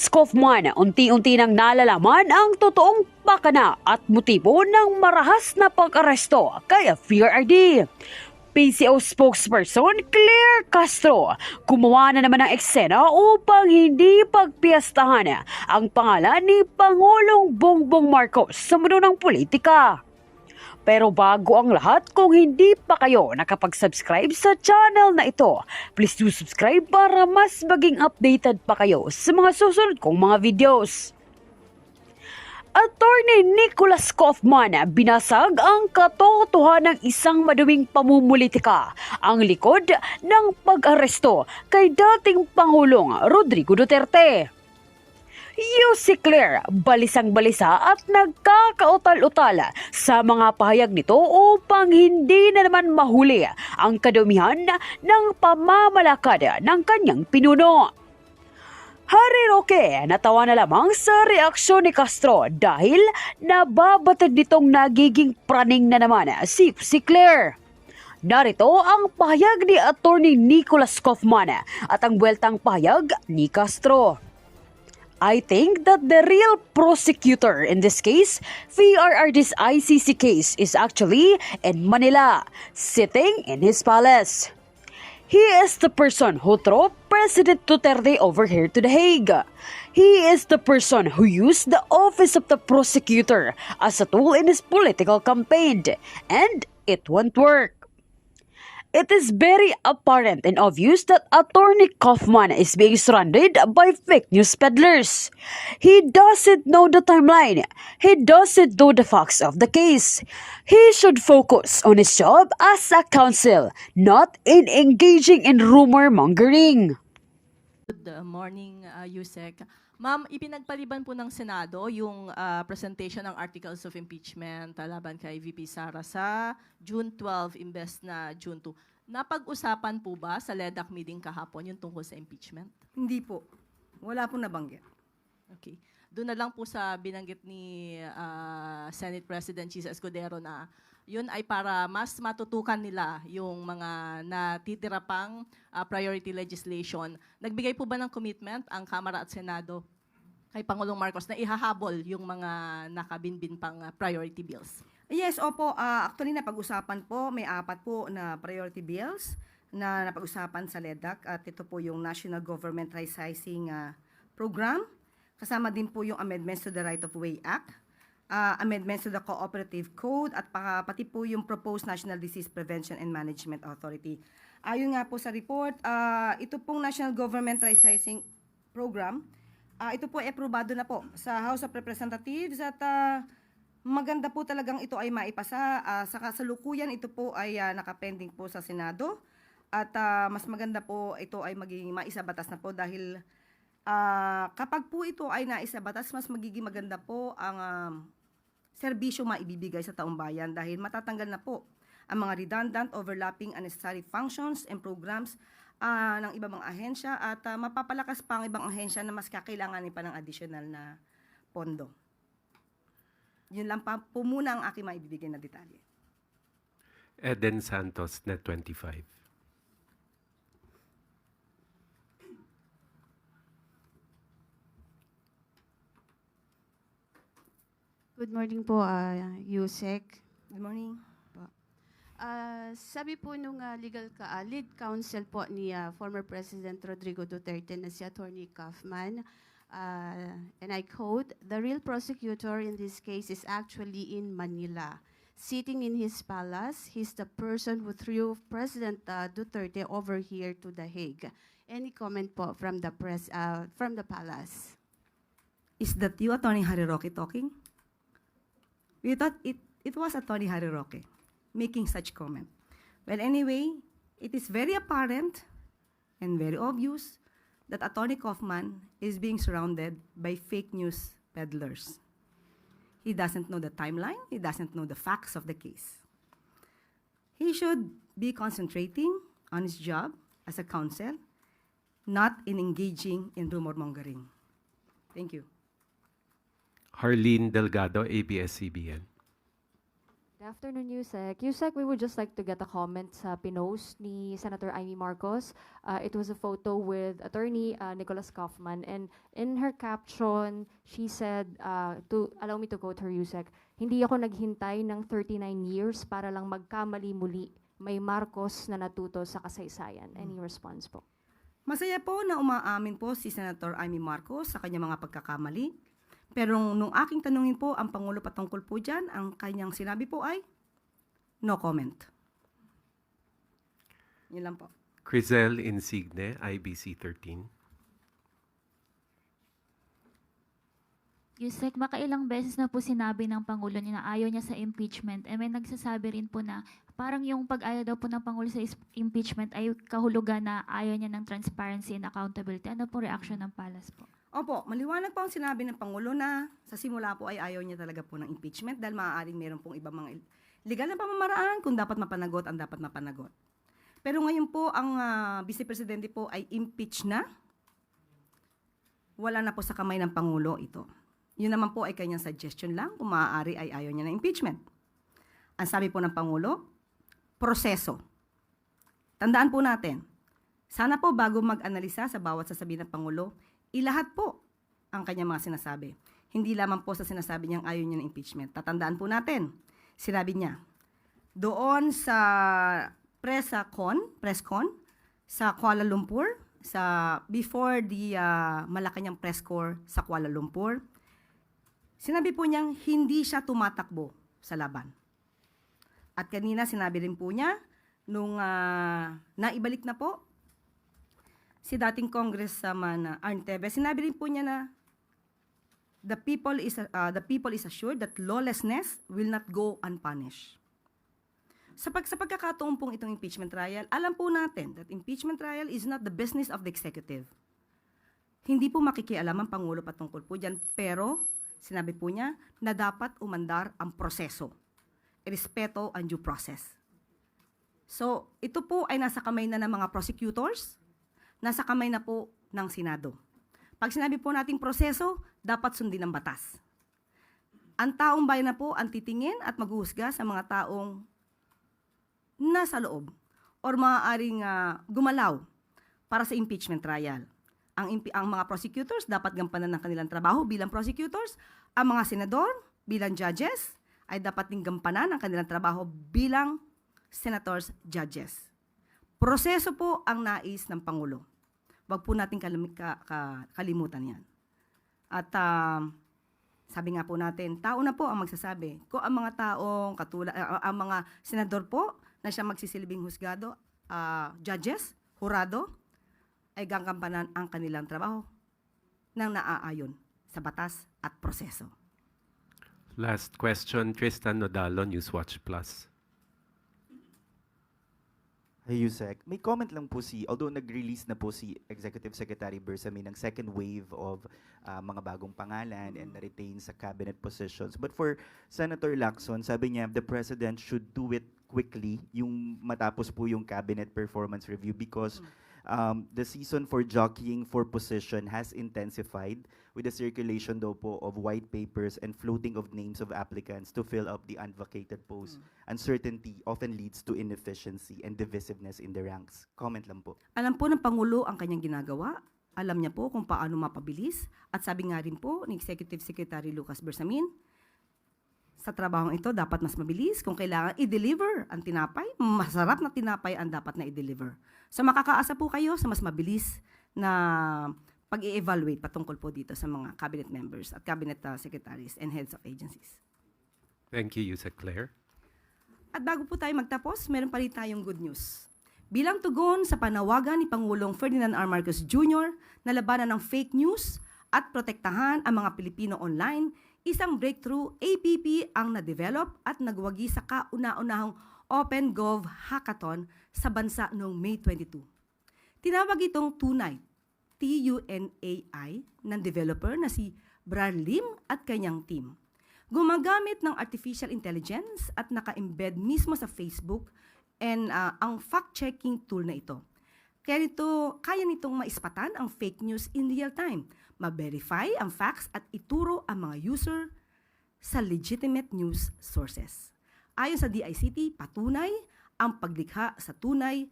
Nicolas Kaufman, unti-unti nang nalalaman ang totoong pakana at motibo ng marahas na pag-aresto kay PRRD. PCO spokesperson Claire Castro gumawa na naman ng eksena upang hindi pagpiyastahan ang pangalan ni Pangulong Bongbong Marcos sa mundo ng politika. Pero bago ang lahat, kung hindi pa kayo nakapag-subscribe sa channel na ito, please do subscribe para mas maging updated pa kayo sa mga susunod kong mga videos. Attorney Nicolas Kaufman binasag ang katotohanan ng isang maduming pamumulitika ang likod ng pag-aresto kay dating Pangulong Rodrigo Duterte. Si Claire, balisang-balisa at nagkakautal-utal sa mga pahayag nito upang hindi na naman mahuli ang kadumihan ng pamamalakad ng kanyang pinuno. Harry Roque natawa na lamang sa reaksyon ni Castro dahil nababatid nitong nagiging praning na naman si Claire. Narito ang pahayag ni Attorney Nicolas Kaufman at ang buweltang pahayag ni Castro. I think that the real prosecutor in this case, PRRD's ICC case, is actually in Manila, sitting in his palace. He is the person who threw President Duterte over here to The Hague. He is the person who used the office of the prosecutor as a tool in his political campaign, and it won't work. It is very apparent and obvious that Attorney Kaufman is being surrounded by fake news peddlers. He doesn't know the timeline. He doesn't know the facts of the case. He should focus on his job as a counsel, not in engaging in rumor mongering. Good morning, Yusek. Ma'am, ipinagpaliban po ng Senado yung presentation ng Articles of Impeachment laban kay VP Sara sa June 12 imbes na June 2. Napag-usapan po ba sa LEDAC meeting kahapon yung tungkol sa impeachment? Hindi po. Wala pong nabanggit. Okay. Doon na lang po sa binanggit ni Senate President Chis Escudero na yun ay para mas matutukan nila yung mga natitira pang priority legislation. Nagbigay po ba ng commitment ang Kamara at Senado kay Pangulong Marcos na ihahabol yung mga nakabinbin pang priority bills? Yes, opo. Actually, napag-usapan po. May 4 po na priority bills na napag-usapan sa LEDAC. At ito po yung National Government Right-Sizing Program. Kasama din po yung amendments to the Right-of-Way Act, amendments to the Cooperative Code, at pati po yung proposed National Disease Prevention and Management Authority. Ayon nga po sa report, ito pong National Government Right-Sizing Program, ito po ay aprobado na po sa House of Representatives at maganda po talagang ito ay maipasa. Sa kasalukuyan, ito po ay nakapending po sa Senado at mas maganda po ito ay magiging maisabatas na po dahil kapag po ito ay naisabatas, mas magiging maganda po ang serbisyo maibibigay sa taong bayan dahil matatanggal na po ang mga redundant, overlapping, unnecessary functions and programs ng ibang mga ahensya at mapapalakas pa ang ibang ahensya na mas kakailanganin pa ng additional na pondo. Yun lang po muna ang aking maibibigay na detalye. Eden Santos, Net 25. Good morning po, Yusek. Good morning. Sabi po nung lead counsel po ni former President Rodrigo Duterte na si Attorney Kaufman, and I quote, "The real prosecutor in this case is actually in Manila. Sitting in his palace, he's the person who threw President Duterte over here to The Hague." Any comment po from the palace? Is that you, Attorney Harry Roque, talking? We thought it was Attorney Harry Roque making such comment. Well, anyway, it is very apparent and very obvious that Attorney Kaufman is being surrounded by fake news peddlers. He doesn't know the timeline. He doesn't know the facts of the case. He should be concentrating on his job as a counsel, not in engaging in rumor mongering. Thank you. Harleen Delgado, ABS-CBN. Good afternoon, Yusek. Yusek, we would just like to get a comment sa pinost ni Senator Amy Marcos. It was a photo with attorney Nicholas Kaufman, and in her caption, she said, allow me to quote her, Yusek, "Hindi ako naghintay ng 39 years para lang magkamali muli. May Marcos na natuto sa kasaysayan." Any response po? Masaya po na umaamin po si Senator Amy Marcos sa kanyang mga pagkakamali. Pero nung aking tanungin po ang Pangulo patungkol po dyan, ang kanyang sinabi po ay no comment. Yun lang po. Crizel Insigne, IBC 13. Yusek, makailang beses na po sinabi ng Pangulo niya na ayaw niya sa impeachment. May nagsasabi rin po na parang yung pag-ayaw daw po ng Pangulo sa impeachment ay kahulugan na ayaw niya ng transparency and accountability. Ano po reaction ng Palas po? Opo, maliwanag po ang sinabi ng Pangulo na sa simula po ay ayaw niya talaga po ng impeachment dahil maaaring meron pong ibang mga legal na pamamaraan kung dapat mapanagot ang dapat mapanagot. Pero ngayon po ang Vice Presidente po ay impeach na. Wala na po sa kamay ng Pangulo ito. Yun naman po ay kanyang suggestion lang kung maaari ay ayaw niya ng impeachment. Ang sabi po ng Pangulo, proseso. Tandaan po natin, sana po bago mag-analisa sa bawat sasabihin ng Pangulo, ilahat po ang kanyang mga sinasabi. Hindi lamang po sa sinasabi niyang ayaw niya ng impeachment. Tatandaan po natin, sinabi niya, doon sa press con sa Kuala Lumpur, before the Malacanang press corps sa Kuala Lumpur, sinabi po niyang hindi siya tumatakbo sa laban. At kanina sinabi rin po niya, nung naibalik na po, si dating Congressman Arn Tevez, sinabi rin po niya na the people is assured that lawlessness will not go unpunished. Sa pagkakataon pong itong impeachment trial, alam po natin that impeachment trial is not the business of the executive. Hindi po makikialam ang Pangulo patungkol po dyan, pero sinabi po niya na dapat umandar ang proseso, irespeto ang due process. So, ito po ay nasa kamay na ng mga prosecutors, nasa kamay na po ng Senado. Pag sinabi po nating proseso, dapat sundin ang batas. Ang taong bayan na po ang titingin at maghuhusga sa mga taong nasa loob or maaaring gumalaw para sa impeachment trial. Ang mga prosecutors dapat gampanan ng kanilang trabaho bilang prosecutors. Ang mga senador bilang judges ay dapat ding gampanan ang kanilang trabaho bilang senators, judges. Proseso po ang nais ng Pangulo. Wag po natin kalimutan yan. At sabi nga po natin, tao na po ang magsasabi. Kung ang mga taong ang mga senador po na siya magsisilbing husgado, judges, hurado, ay gagampanan ang kanilang trabaho nang naaayon sa batas at proseso. Last question, Tristan Nodalo, Newswatch Plus. Hey Yusek, may comment lang po although nag-release na po si Executive Secretary Bersamin ng second wave of mga bagong pangalan and na-retain sa cabinet positions. But for Senator Lacson, sabi niya the President should do it quickly, yung matapos po yung cabinet performance review because the season for jockeying for position has intensified with the circulation daw po of white papers and floating of names of applicants to fill up the unvacated posts. Uncertainty often leads to inefficiency and divisiveness in the ranks. Comment lang po. Alam po ng Pangulo ang kanyang ginagawa. Alam niya po kung paano mapabilis. At sabi nga rin po ni Executive Secretary Lucas Bersamin, sa trabahong ito dapat mas mabilis. Kung kailangan i-deliver ang tinapay, masarap na tinapay ang dapat na i-deliver. So makakaasa po kayo sa mas mabilis na pag-i-evaluate patungkol po dito sa mga cabinet members at cabinet secretaries and heads of agencies. Thank you, Yusek Claire. At bago po tayo magtapos, meron pa rin tayong good news. Bilang tugon sa panawagan ni Pangulong Ferdinand R. Marcos Jr. na labanan ng fake news at protektahan ang mga Pilipino online, isang breakthrough APP ang na-develop at nagwagi sa kauna-unahang OpenGov Hackathon sa bansa noong May 22. Tinawag itong Tunay, TUNAI, ng developer na si Brar Lim at kanyang team. Gumagamit ng artificial intelligence at naka-embed mismo sa Facebook and ang fact-checking tool na ito. Kaya nitong maispatan ang fake news in real time, ma-verify ang facts at ituro ang mga user sa legitimate news sources. Ayon sa DICT, patunay ang paglikha sa tunay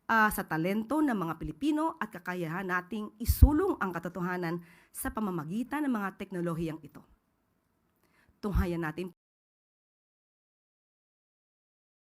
sa talento ng mga Pilipino at kakayahan nating isulong ang katotohanan sa pamamagitan ng mga teknolohiyang ito. Tunghayan natin